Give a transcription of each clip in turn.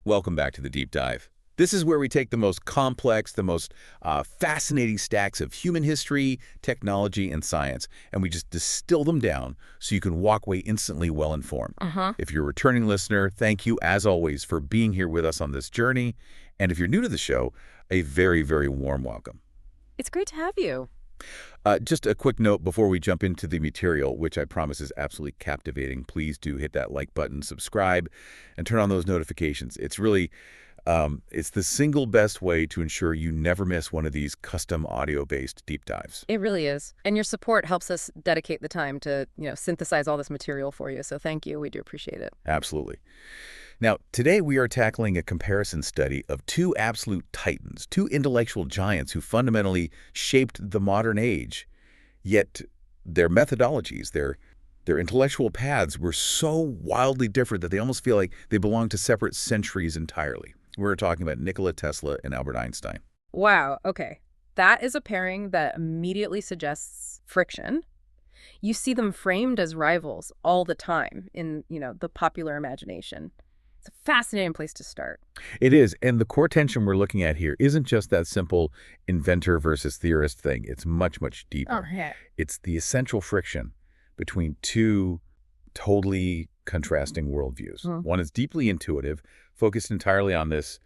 Welcome back to the Deep Dive. This is where we take the most complex, the most fascinating stacks of human history, technology, and science, and we just distill them down so you can walk away instantly well-informed. If you're a returning listener, thank you, as always, for being here with us on this journey. And if you're new to the show, a very, very warm welcome. It's great to have you. Just a quick note before we jump into the material, which I promise is absolutely captivating. Please do hit that like button, subscribe, and turn on those notifications. It's really, it's the single best way to ensure you never miss one of these custom audio-based deep dives. It really is. And your support helps us dedicate the time to, synthesize all this material for you. So thank you. We do appreciate it. Absolutely. Now, today we are tackling a comparison study of two absolute titans, two intellectual giants who fundamentally shaped the modern age. Yet their methodologies, their intellectual paths were so wildly different that they almost feel like they belong to separate centuries entirely. We're talking about Nikola Tesla and Albert Einstein. Wow. Okay. That is a pairing that immediately suggests friction. You see them framed as rivals all the time in, the popular imagination. It's a fascinating place to start. It is, and the core tension we're looking at here isn't just that simple inventor versus theorist thing. It's much, much deeper. Oh, yeah. It's the essential friction between two totally contrasting worldviews. One is deeply intuitive, focused entirely on this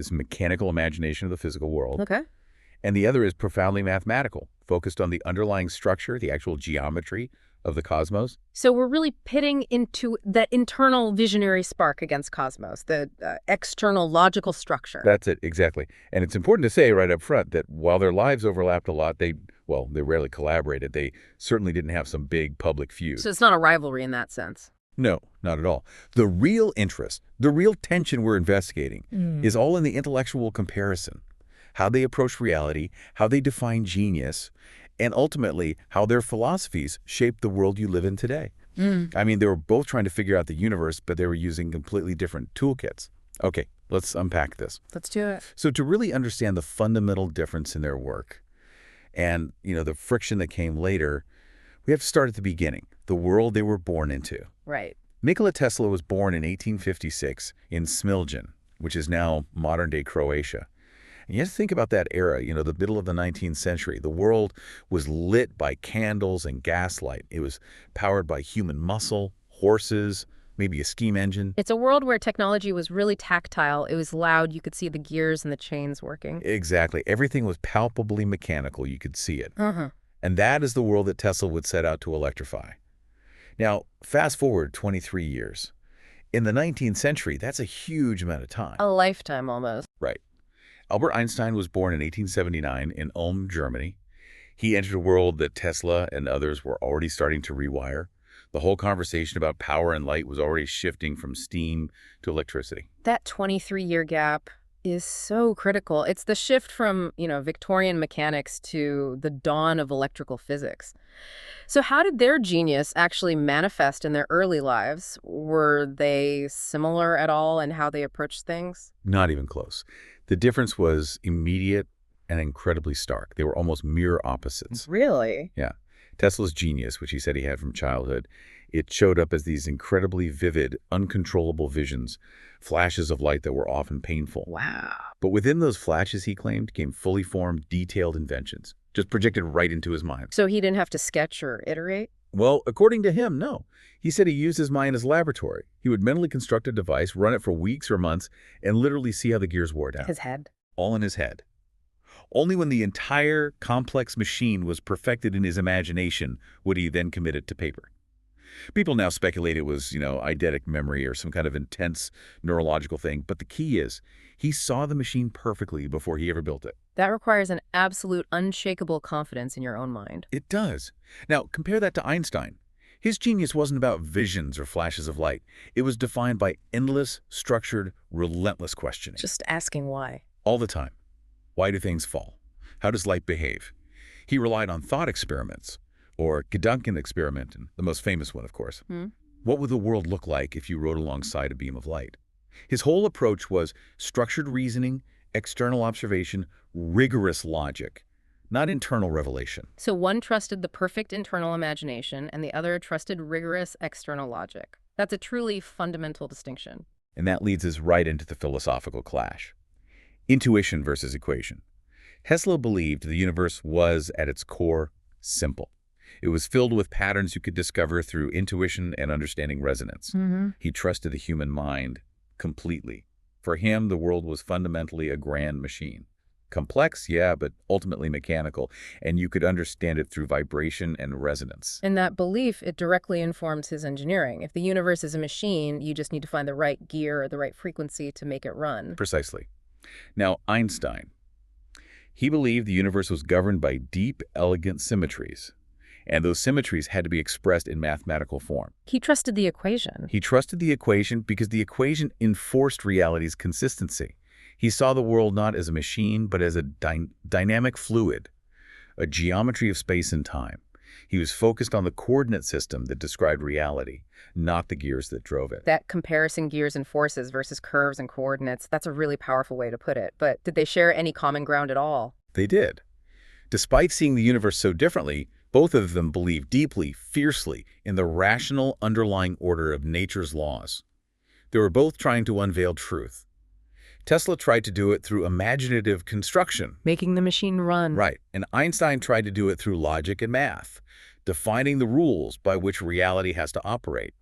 mechanical imagination of the physical world. Okay. And the other is profoundly mathematical, focused on the underlying structure, the actual geometry of the cosmos. So we're really pitting into that internal visionary spark against cosmos, the external logical structure. That's it, exactly. And it's important to say right up front that while their lives overlapped a lot, they rarely collaborated. They certainly didn't have some big public feud. So it's not a rivalry in that sense. No, not at all. The real interest, the real tension we're investigating is all in the intellectual comparison. How they approach reality, how they define genius, and ultimately how their philosophies shape the world you live in today. I mean, they were both trying to figure out the universe, but they were using completely different toolkits. Okay, let's unpack this. Let's do it. So to really understand the fundamental difference in their work and, the friction that came later, we have to start at the beginning, the world they were born into. Right. Nikola Tesla was born in 1856 in Smiljan, which is now modern-day Croatia. And you have to think about that era, the middle of the 19th century. The world was lit by candles and gaslight. It was powered by human muscle, horses, maybe a steam engine. It's a world where technology was really tactile. It was loud. You could see the gears and the chains working. Exactly. Everything was palpably mechanical. You could see it. And that is the world that Tesla would set out to electrify. Now, fast forward 23 years. In the 19th century, that's a huge amount of time. A lifetime almost. Right. Albert Einstein was born in 1879 in Ulm, Germany. He entered a world that Tesla and others were already starting to rewire. The whole conversation about power and light was already shifting from steam to electricity. That 23-year gap is so critical. It's the shift from, Victorian mechanics to the dawn of electrical physics. So how did their genius actually manifest in their early lives? Were they similar at all in how they approached things? Not even close. The difference was immediate and incredibly stark. They were almost mirror opposites. Really? Yeah. Tesla's genius, which he said he had from childhood, it showed up as these incredibly vivid, uncontrollable visions, flashes of light that were often painful. Wow. But within those flashes, he claimed, came fully formed, detailed inventions, just projected right into his mind. So he didn't have to sketch or iterate? Well, according to him, no. He said he used his mind as a laboratory. He would mentally construct a device, run it for weeks or months, and literally see how the gears wore down. His head? All in his head. Only when the entire complex machine was perfected in his imagination would he then commit it to paper. People now speculate it was, eidetic memory or some kind of intense neurological thing, but the key is he saw the machine perfectly before he ever built it. That requires an absolute, unshakable confidence in your own mind. It does. Now, compare that to Einstein. His genius wasn't about visions or flashes of light. It was defined by endless, structured, relentless questioning. Just asking why. All the time. Why do things fall? How does light behave? He relied on thought experiments, or Gedankenexperimenten, the most famous one, of course. What would the world look like if you rode alongside a beam of light? His whole approach was structured reasoning, external observation, rigorous logic, not internal revelation. So one trusted the perfect internal imagination, and the other trusted rigorous external logic. That's a truly fundamental distinction. And that leads us right into the philosophical clash. Intuition versus equation. Tesla believed the universe was, at its core, simple. It was filled with patterns you could discover through intuition and understanding resonance. He trusted the human mind completely. For him, the world was fundamentally a grand machine. Complex, yeah, but ultimately mechanical, and you could understand it through vibration and resonance. And that belief, it directly informs his engineering. If the universe is a machine, you just need to find the right gear or the right frequency to make it run. Precisely. Now, Einstein. He believed the universe was governed by deep, elegant symmetries, and those symmetries had to be expressed in mathematical form. He trusted the equation. He trusted the equation because the equation enforced reality's consistency. He saw the world not as a machine, but as a dynamic fluid, a geometry of space and time. He was focused on the coordinate system that described reality, not the gears that drove it. That comparison gears and forces versus curves and coordinates, that's a really powerful way to put it. But did they share any common ground at all? They did. Despite seeing the universe so differently, both of them believed deeply, fiercely, in the rational underlying order of nature's laws. They were both trying to unveil truth. Tesla tried to do it through imaginative construction. Making the machine run. Right. And Einstein tried to do it through logic and math, defining the rules by which reality has to operate.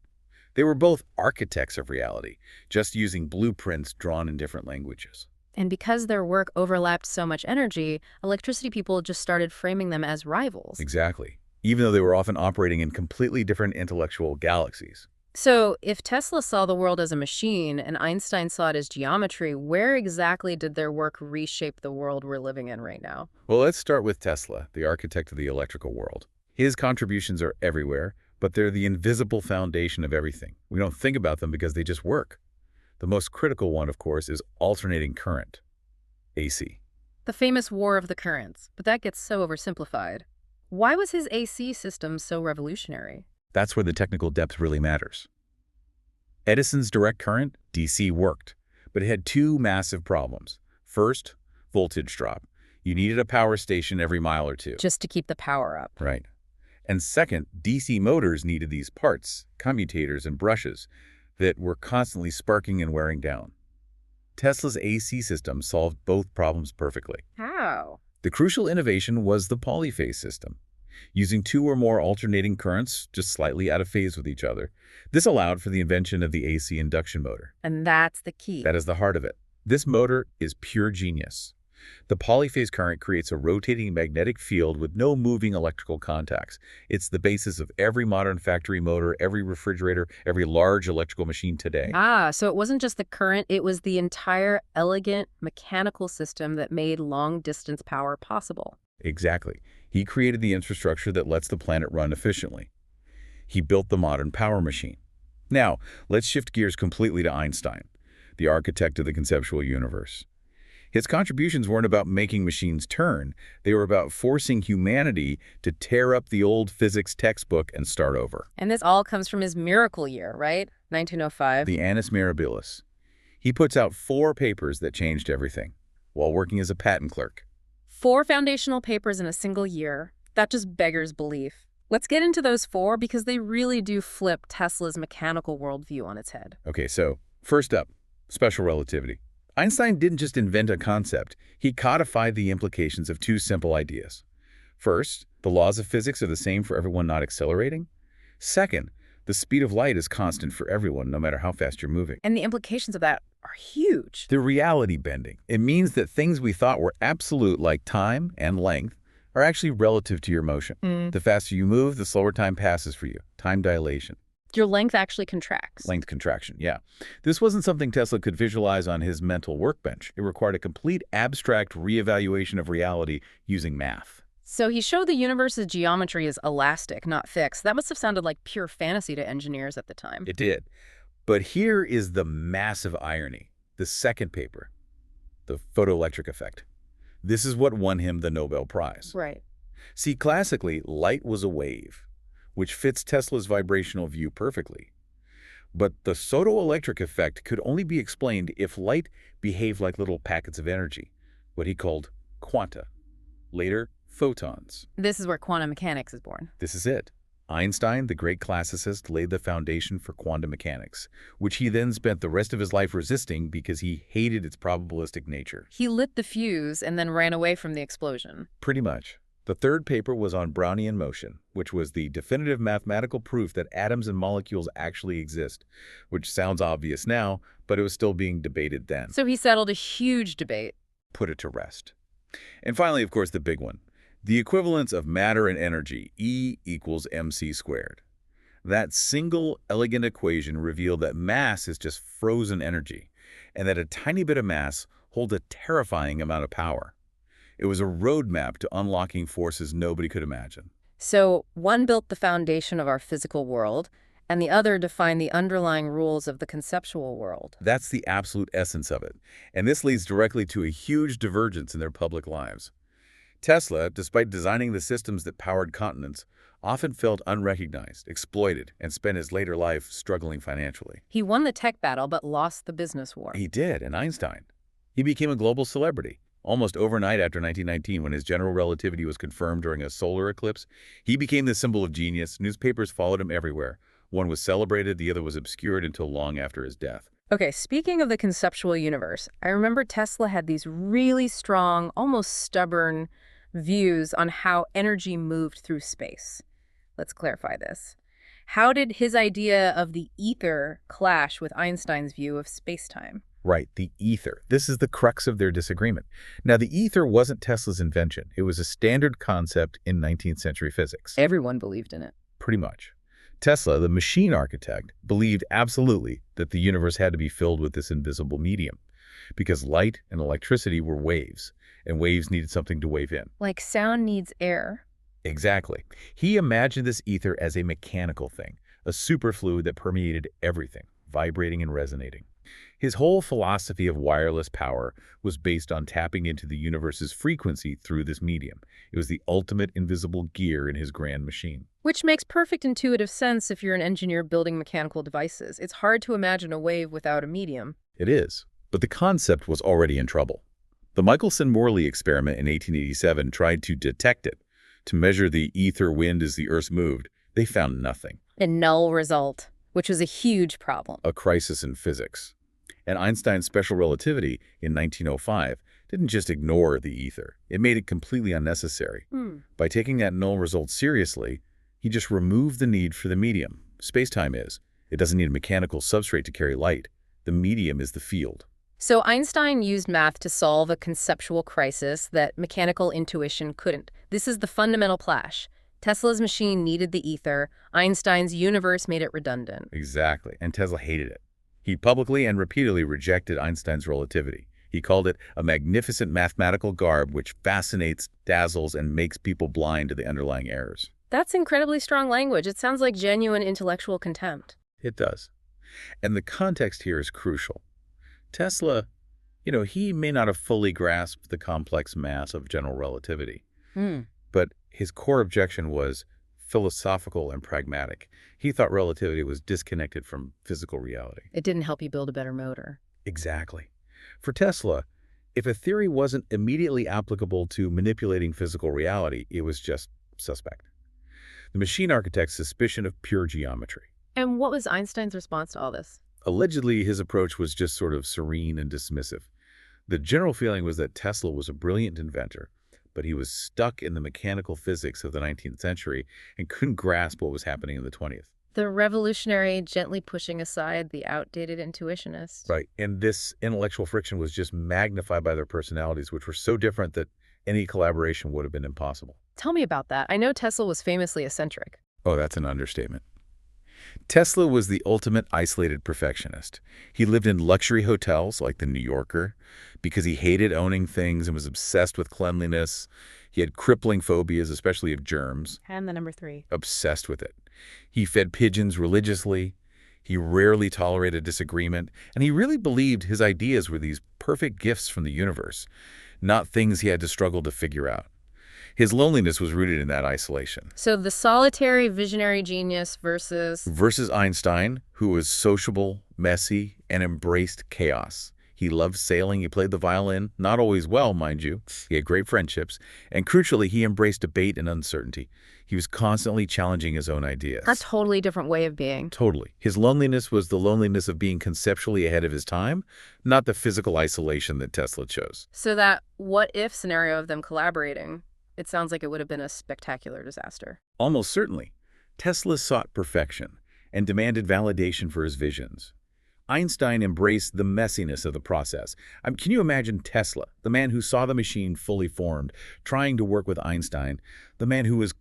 They were both architects of reality, just using blueprints drawn in different languages. And because their work overlapped so much energy, electricity people just started framing them as rivals. Exactly. Even though they were often operating in completely different intellectual galaxies. So, if Tesla saw the world as a machine and Einstein saw it as geometry, where exactly did their work reshape the world we're living in right now? Well, let's start with Tesla, the architect of the electrical world. His contributions are everywhere, but they're the invisible foundation of everything. We don't think about them because they just work. The most critical one, of course, is alternating current, AC. The famous war of the currents, but that gets so oversimplified. Why was his AC system so revolutionary? That's where the technical depth really matters. Edison's direct current, DC, worked, but it had two massive problems. First, voltage drop. You needed a power station every mile or two. Just to keep the power up. Right. And second, DC motors needed these parts, commutators and brushes, that were constantly sparking and wearing down. Tesla's AC system solved both problems perfectly. How? The crucial innovation was the polyphase system. Using two or more alternating currents, just slightly out of phase with each other. This allowed for the invention of the AC induction motor. And that's the key. That is the heart of it. This motor is pure genius. The polyphase current creates a rotating magnetic field with no moving electrical contacts. It's the basis of every modern factory motor, every refrigerator, every large electrical machine today. So it wasn't just the current, it was the entire elegant mechanical system that made long-distance power possible. Exactly. He created the infrastructure that lets the planet run efficiently. He built the modern power machine. Now, let's shift gears completely to Einstein, the architect of the conceptual universe. His contributions weren't about making machines turn. They were about forcing humanity to tear up the old physics textbook and start over. And this all comes from his miracle year, right? 1905. The Annus Mirabilis. He puts out 4 papers that changed everything while working as a patent clerk. 4 foundational papers in a single year. That just beggars belief. Let's get into those 4 because they really do flip Tesla's mechanical worldview on its head. Okay, so first up, special relativity. Einstein didn't just invent a concept. He codified the implications of 2 simple ideas. First, the laws of physics are the same for everyone not accelerating. Second, the speed of light is constant for everyone, no matter how fast you're moving. And the implications of that are huge. The reality bending. It means that things we thought were absolute, like time and length, are actually relative to your motion. The faster you move, the slower time passes for you. Time dilation. Your length actually contracts. Length contraction, yeah. This wasn't something Tesla could visualize on his mental workbench. It required a complete abstract reevaluation of reality using math. So he showed the universe's geometry is elastic, not fixed. That must have sounded like pure fantasy to engineers at the time. It did. But here is the massive irony. The second paper, the photoelectric effect. This is what won him the Nobel Prize. Right. See, classically, light was a wave, which fits Tesla's vibrational view perfectly. But the photoelectric effect could only be explained if light behaved like little packets of energy, what he called quanta, later photons. This is where quantum mechanics is born. This is it. Einstein, the great classicist, laid the foundation for quantum mechanics, which he then spent the rest of his life resisting because he hated its probabilistic nature. He lit the fuse and then ran away from the explosion. Pretty much. The third paper was on Brownian motion, which was the definitive mathematical proof that atoms and molecules actually exist, which sounds obvious now, but it was still being debated then. So he settled a huge debate. Put it to rest. And finally, of course, the big one. The equivalence of matter and energy, E equals mc squared. That single elegant equation revealed that mass is just frozen energy, and that a tiny bit of mass holds a terrifying amount of power. It was a roadmap to unlocking forces nobody could imagine. So one built the foundation of our physical world, and the other defined the underlying rules of the conceptual world. That's the absolute essence of it, and this leads directly to a huge divergence in their public lives. Tesla, despite designing the systems that powered continents, often felt unrecognized, exploited, and spent his later life struggling financially. He won the tech battle but lost the business war. He did, and Einstein. He became a global celebrity. Almost overnight after 1919, when his general relativity was confirmed during a solar eclipse, he became the symbol of genius. Newspapers followed him everywhere. One was celebrated, the other was obscured until long after his death. Okay, speaking of the conceptual universe, I remember Tesla had these really strong, almost stubborn views on how energy moved through space. Let's clarify this. How did his idea of the ether clash with Einstein's view of space-time? Right, the ether. This is the crux of their disagreement. Now, the ether wasn't Tesla's invention. It was a standard concept in 19th century physics. Everyone believed in it. Pretty much. Tesla, the machine architect, believed absolutely that the universe had to be filled with this invisible medium, because light and electricity were waves, and waves needed something to wave in. Like sound needs air. Exactly. He imagined this ether as a mechanical thing, a superfluid that permeated everything, vibrating and resonating. His whole philosophy of wireless power was based on tapping into the universe's frequency through this medium. It was the ultimate invisible gear in his grand machine. Which makes perfect intuitive sense if you're an engineer building mechanical devices. It's hard to imagine a wave without a medium. It is, but the concept was already in trouble. The Michelson-Morley experiment in 1887 tried to detect it. To measure the ether wind as the Earth moved, they found nothing. A null result, which was a huge problem. A crisis in physics. And Einstein's special relativity in 1905 didn't just ignore the ether. It made it completely unnecessary. By taking that null result seriously, he just removed the need for the medium. Space-time is. It doesn't need a mechanical substrate to carry light. The medium is the field. So Einstein used math to solve a conceptual crisis that mechanical intuition couldn't. This is the fundamental clash. Tesla's machine needed the ether. Einstein's universe made it redundant. Exactly, and Tesla hated it. He publicly and repeatedly rejected Einstein's relativity. He called it a magnificent mathematical garb which fascinates, dazzles, and makes people blind to the underlying errors. That's incredibly strong language. It sounds like genuine intellectual contempt. It does. And the context here is crucial. Tesla, he may not have fully grasped the complex mass of general relativity, but his core objection was philosophical and pragmatic. He thought relativity was disconnected from physical reality. It didn't help you build a better motor. Exactly. For Tesla, if a theory wasn't immediately applicable to manipulating physical reality, it was just suspect. The machine architect's suspicion of pure geometry. And what was Einstein's response to all this? Allegedly, his approach was just sort of serene and dismissive. The general feeling was that Tesla was a brilliant inventor, but he was stuck in the mechanical physics of the 19th century and couldn't grasp what was happening in the 20th. The revolutionary gently pushing aside the outdated intuitionist. Right, and this intellectual friction was just magnified by their personalities, which were so different that any collaboration would have been impossible. Tell me about that. I know Tesla was famously eccentric. Oh, that's an understatement. Tesla was the ultimate isolated perfectionist. He lived in luxury hotels like the New Yorker because he hated owning things and was obsessed with cleanliness. He had crippling phobias, especially of germs. And the number 3. Obsessed with it. He fed pigeons religiously. He rarely tolerated disagreement. And he really believed his ideas were these perfect gifts from the universe, not things he had to struggle to figure out. His loneliness was rooted in that isolation. So the solitary visionary genius versus Einstein, who was sociable, messy, and embraced chaos. He loved sailing, he played the violin, not always well, mind you. He had great friendships, and crucially, he embraced debate and uncertainty. He was constantly challenging his own A ideas. totally different way of being. Totally. His loneliness was the loneliness of being conceptually ahead of his time, not the physical isolation that Tesla chose. So that what-if scenario of them collaborating, it sounds like it would have been a spectacular disaster. Almost certainly. Tesla sought perfection and demanded validation for his visions. Einstein embraced the messiness of the process. Can you imagine Tesla, the man who saw the machine fully formed, trying to work with Einstein, the man who was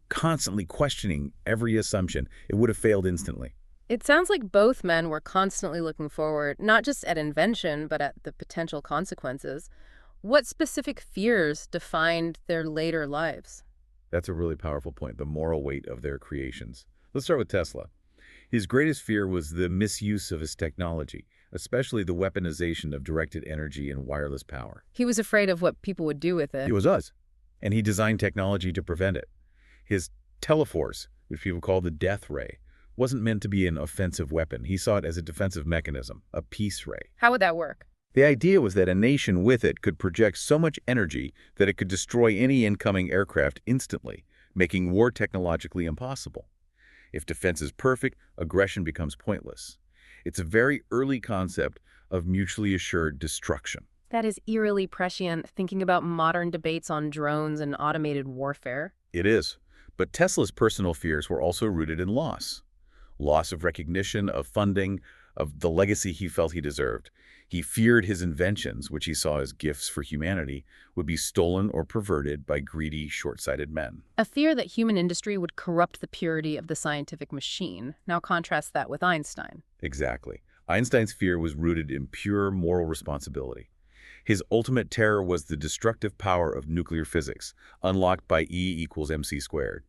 constantly questioning every assumption? It would have failed instantly. It sounds like both men were constantly looking forward, not just at invention, but at the potential consequences. What specific fears defined their later lives? That's a really powerful point, the moral weight of their creations. Let's start with Tesla. His greatest fear was the misuse of his technology, especially the weaponization of directed energy and wireless power. He was afraid of what people would do with it. It was us, and he designed technology to prevent it. His teleforce, which people call the death ray, wasn't meant to be an offensive weapon. He saw it as a defensive mechanism, a peace ray. How would that work? The idea was that a nation with it could project so much energy that it could destroy any incoming aircraft instantly, making war technologically impossible. If defense is perfect, aggression becomes pointless. It's a very early concept of mutually assured destruction. That is eerily prescient, thinking about modern debates on drones and automated warfare. It is. But Tesla's personal fears were also rooted in loss. Loss of recognition, of funding, of the legacy he felt he deserved. He feared his inventions, which he saw as gifts for humanity, would be stolen or perverted by greedy, short-sighted men. A fear that human industry would corrupt the purity of the scientific machine. Now contrast that with Einstein. Exactly. Einstein's fear was rooted in pure moral responsibility. His ultimate terror was the destructive power of nuclear physics, unlocked by E=mc²,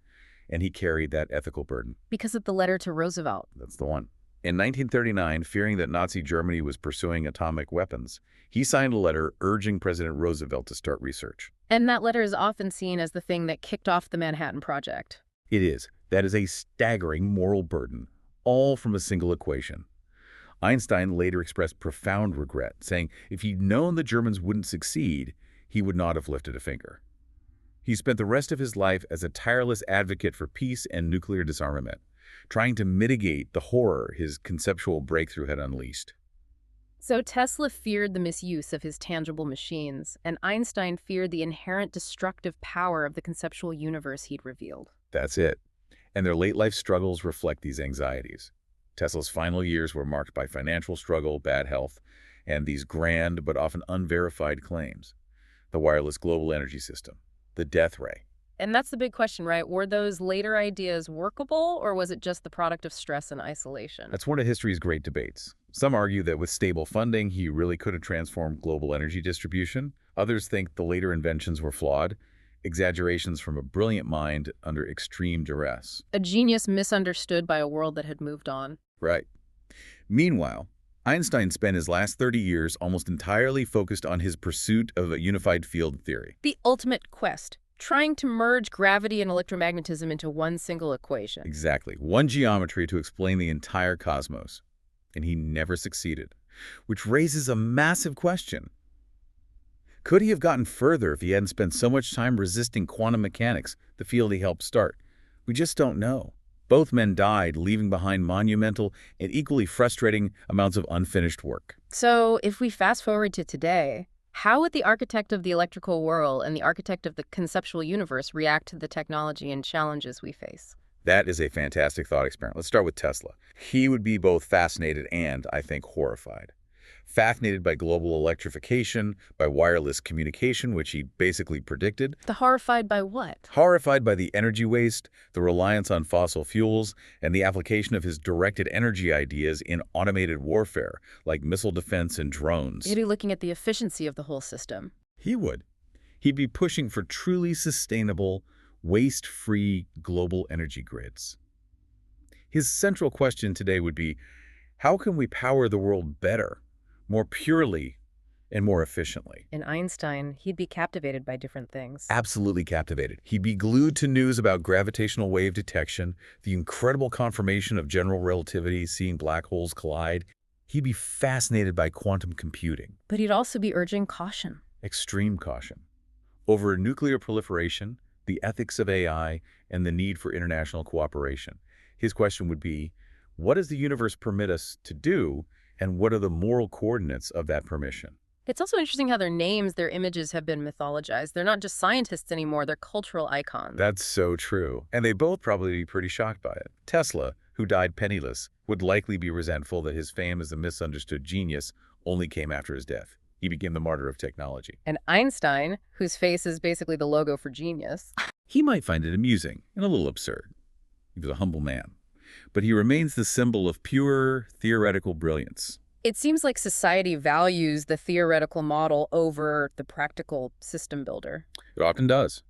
and he carried that ethical burden. Because of the letter to Roosevelt. That's the one. In 1939, fearing that Nazi Germany was pursuing atomic weapons, he signed a letter urging President Roosevelt to start research. And that letter is often seen as the thing that kicked off the Manhattan Project. It is. That is a staggering moral burden, all from a single equation. Einstein later expressed profound regret, saying if he'd known the Germans wouldn't succeed, he would not have lifted a finger. He spent the rest of his life as a tireless advocate for peace and nuclear disarmament, trying to mitigate the horror his conceptual breakthrough had unleashed. So Tesla feared the misuse of his tangible machines, and Einstein feared the inherent destructive power of the conceptual universe he'd revealed. That's it. And their late-life struggles reflect these anxieties. Tesla's final years were marked by financial struggle, bad health, and these grand but often unverified claims. The wireless global energy system, the death ray. And that's the big question, right? Were those later ideas workable, or was it just the product of stress and isolation? That's one of history's great debates. Some argue that with stable funding, he really could have transformed global energy distribution. Others think the later inventions were flawed, exaggerations from a brilliant mind under extreme duress. A genius misunderstood by a world that had moved on. Right. Meanwhile, Einstein spent his last 30 years almost entirely focused on his pursuit of a unified field theory. The ultimate quest, trying to merge gravity and electromagnetism into one single equation. Exactly. One geometry to explain the entire cosmos. And he never succeeded, which raises a massive question. Could he have gotten further if he hadn't spent so much time resisting quantum mechanics, the field he helped start? We just don't know. Both men died, leaving behind monumental and equally frustrating amounts of unfinished work. So if we fast forward to today, how would the architect of the electrical world and the architect of the conceptual universe react to the technology and challenges we face? That is a fantastic thought experiment. Let's start with Tesla. He would be both fascinated and, I think, horrified. Fascinated by global electrification, by wireless communication, which he basically predicted. The horrified by what? Horrified by the energy waste, the reliance on fossil fuels, and the application of his directed energy ideas in automated warfare, like missile defense and drones. He'd be looking at the efficiency of the whole system. He would. He'd be pushing for truly sustainable, waste-free global energy grids. His central question today would be, how can we power the world better, more purely, and more efficiently? In Einstein, he'd be captivated by different things. Absolutely captivated. He'd be glued to news about gravitational wave detection, the incredible confirmation of general relativity, seeing black holes collide. He'd be fascinated by quantum computing, But he'd also be urging caution. extreme caution, over nuclear proliferation, the ethics of AI, and the need for international cooperation. His question would be, what does the universe permit us to do, and what are the moral coordinates of that permission? It's also interesting how their names, their images have been mythologized. They're not just scientists anymore, they're cultural icons. That's so true. And they both probably be pretty shocked by it. Tesla, who died penniless, would likely be resentful that his fame as a misunderstood genius only came after his death. He became the martyr of technology. And Einstein, whose face is basically the logo for genius. He might find it amusing and a little absurd. He was a humble man. But he remains the symbol of pure theoretical brilliance. It seems like society values the theoretical model over the practical system builder. It often does.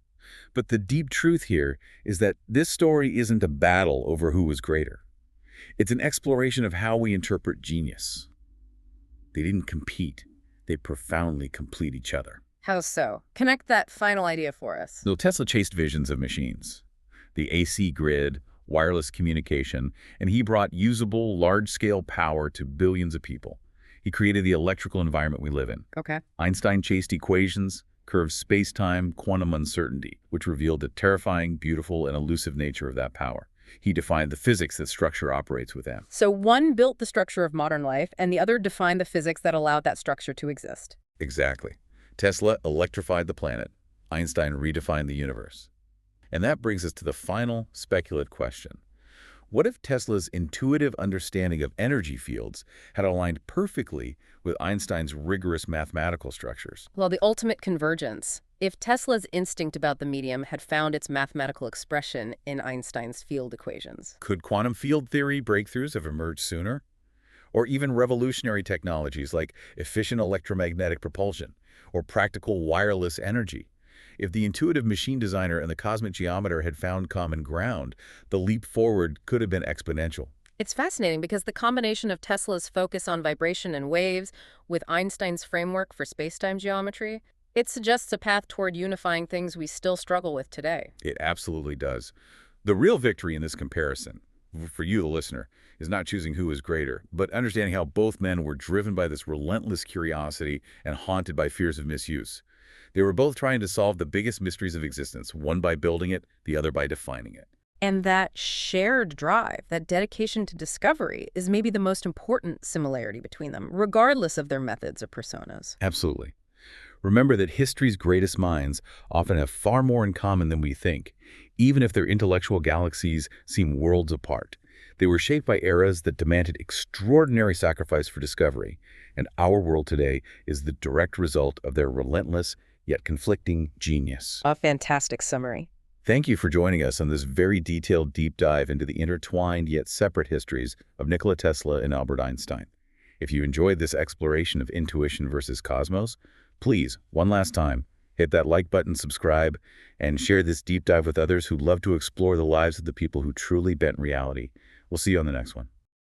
But the deep truth here is that this story isn't a battle over who was greater. It's an exploration of how we interpret genius. They didn't compete. They profoundly complete each other. How so? Connect that final idea for us. So Tesla chased visions of machines, the AC grid, wireless communication, and he brought usable, large-scale power to billions of people. He created the electrical environment we live in. Okay. Einstein chased equations, curved space-time, quantum uncertainty, which revealed the terrifying, beautiful, and elusive nature of that power. He defined the physics that structure operates within. So one built the structure of modern life, and the other defined the physics that allowed that structure to exist. Exactly. Tesla electrified the planet. Einstein redefined the universe. And that brings us to the final speculative question. What if Tesla's intuitive understanding of energy fields had aligned perfectly with Einstein's rigorous mathematical structures? Well, the ultimate convergence. If Tesla's instinct about the medium had found its mathematical expression in Einstein's field equations. Could quantum field theory breakthroughs have emerged sooner? Or even revolutionary technologies like efficient electromagnetic propulsion or practical wireless energy? If the intuitive machine designer and the cosmic geometer had found common ground, the leap forward could have been exponential. It's fascinating because the combination of Tesla's focus on vibration and waves with Einstein's framework for spacetime geometry, it suggests a path toward unifying things we still struggle with today. It absolutely does. The real victory in this comparison, for you, the listener, is not choosing who is greater, but understanding how both men were driven by this relentless curiosity and haunted by fears of misuse. They were both trying to solve the biggest mysteries of existence, one by building it, the other by defining it. And that shared drive, that dedication to discovery, is maybe the most important similarity between them, regardless of their methods or personas. Absolutely. Remember that history's greatest minds often have far more in common than we think, even if their intellectual galaxies seem worlds apart. They were shaped by eras that demanded extraordinary sacrifice for discovery, and our world today is the direct result of their relentless yet conflicting genius. A fantastic summary. Thank you for joining us on this very detailed deep dive into the intertwined yet separate histories of Nikola Tesla and Albert Einstein. If you enjoyed this exploration of intuition versus cosmos, please, one last time, hit that like button, subscribe, and share this deep dive with others who love to explore the lives of the people who truly bent reality. We'll see you on the next one.